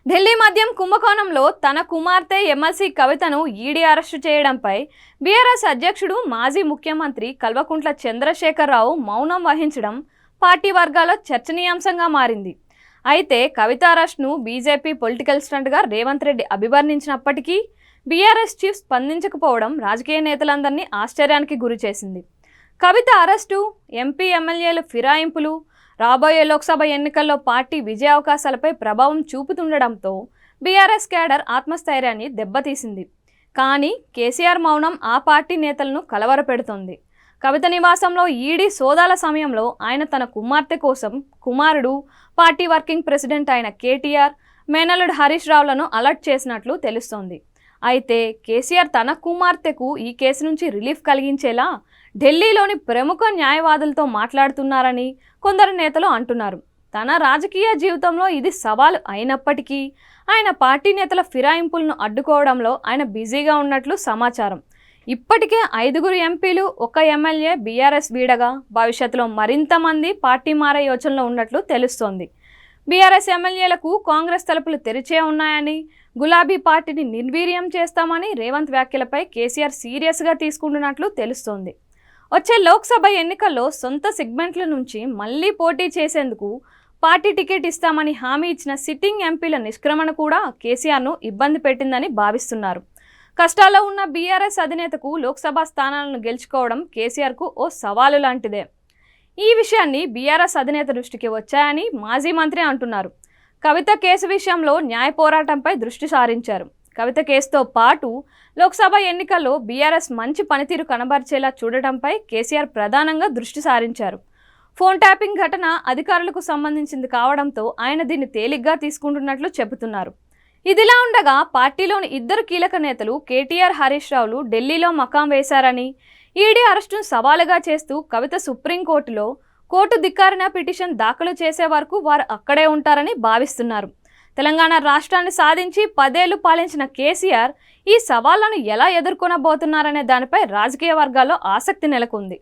ఢిల్లీ మద్యం కుంభకోణంలో తన కుమార్తె ఎమ్మెల్సీ కవితను ఈడీ అరెస్టు చేయడంపై బీఆర్ఎస్ అధ్యక్షుడు మాజీ ముఖ్యమంత్రి కల్వకుంట్ల చంద్రశేఖరరావు మౌనం వహించడం పార్టీ వర్గాల్లో చర్చనీయాంశంగా మారింది. అయితే కవిత అరెస్ట్ను బీజేపీ పొలిటికల్ స్టంట్గా రేవంత్ రెడ్డి అభివర్ణించినప్పటికీ బీఆర్ఎస్ చీఫ్ స్పందించకపోవడం రాజకీయ నేతలందరినీ ఆశ్చర్యానికి గురిచేసింది. కవిత అరెస్టు, ఎంపీ ఎమ్మెల్యేల ఫిరాయింపులు రాబోయే లోక్సభ ఎన్నికల్లో పార్టీ విజయావకాశాలపై ప్రభావం చూపుతుండడంతో బీఆర్ఎస్ క్యాడర్ ఆత్మస్థైర్యాన్ని దెబ్బతీసింది. కానీ కేసీఆర్ మౌనం ఆ పార్టీ నేతలను కలవరపెడుతోంది. కవిత నివాసంలో ఈడీ సోదాల సమయంలో ఆయన తన కుమార్తె కోసం కుమారుడు, పార్టీ వర్కింగ్ ప్రెసిడెంట్ అయిన కేటీఆర్, మేనల్లుడు హరీష్ రావులను అలర్ట్ చేసినట్లు తెలుస్తోంది. అయితే కేసీఆర్ తన కుమార్తెకు ఈ కేసు నుంచి రిలీఫ్ కలిగించేలా ఢిల్లీలోని ప్రముఖ న్యాయవాదులతో మాట్లాడుతున్నారని కొందరు నేతలు అంటున్నారు. తన రాజకీయ జీవితంలో ఇది సవాలు అయినప్పటికీ ఆయన పార్టీ నేతల ఫిరాయింపులను అడ్డుకోవడంలో ఆయన బిజీగా ఉన్నట్లు సమాచారం. ఇప్పటికే 5 ఎంపీలు, 1 ఎమ్మెల్యే బీఆర్ఎస్ వీడగా భవిష్యత్తులో మరింత మంది పార్టీ మారే యోచనలో ఉన్నట్లు తెలుస్తోంది. బీఆర్ఎస్ ఎమ్మెల్యేలకు కాంగ్రెస్ తలుపులు తెరిచే ఉన్నాయని, గులాబీ పార్టీని నిర్వీర్యం చేస్తామని రేవంత్ వ్యాఖ్యలపై కేసీఆర్ సీరియస్గా తీసుకుంటున్నట్లు తెలుస్తోంది. వచ్చే లోక్సభ ఎన్నికల్లో సొంత సెగ్మెంట్ల నుంచి మళ్లీ పోటీ చేసేందుకు పార్టీ టికెట్ ఇస్తామని హామీ ఇచ్చిన సిట్టింగ్ ఎంపీల నిష్క్రమణ కూడా కేసీఆర్ను ఇబ్బంది పెట్టిందని భావిస్తున్నారు. కష్టాల్లో ఉన్న బీఆర్ఎస్ అధినేతకు లోక్సభ స్థానాలను గెలుచుకోవడం కేసీఆర్కు ఓ సవాలు లాంటిదే. ఈ విషయాన్ని బీఆర్ఎస్ అధినేత దృష్టికి వచ్చాయని మాజీ మంత్రి అంటున్నారు. కవిత కేసు విషయంలో న్యాయ పోరాటంపై దృష్టి సారించారు. కవిత కేసుతో పాటు లోక్సభ ఎన్నికల్లో బీఆర్ఎస్ మంచి పనితీరు కనబరిచేలా చూడటంపై కేసీఆర్ ప్రధానంగా దృష్టి సారించారు. ఫోన్ ట్యాపింగ్ ఘటన అధికారులకు సంబంధించింది కావడంతో ఆయన దీన్ని తేలిగ్గా తీసుకుంటున్నట్లు చెబుతున్నారు. ఇదిలా ఉండగా పార్టీలోని 2 కీలక నేతలు కేటీఆర్, హరీష్ రావులు ఢిల్లీలో మకాం వేశారని, ఈడీ అరెస్టును సవాలుగా చేస్తూ కవిత సుప్రీంకోర్టులో కోర్టు ధిక్కారణ పిటిషన్ దాఖలు చేసే వరకు వారు అక్కడే ఉంటారని భావిస్తున్నారు. తెలంగాణ రాష్ట్రాన్ని సాధించి 10 ఏళ్లు పాలించిన కేసీఆర్ ఈ సవాళ్లను ఎలా ఎదుర్కొనబోతున్నారనే దానిపై రాజకీయ వర్గాల్లో ఆసక్తి నెలకొంది.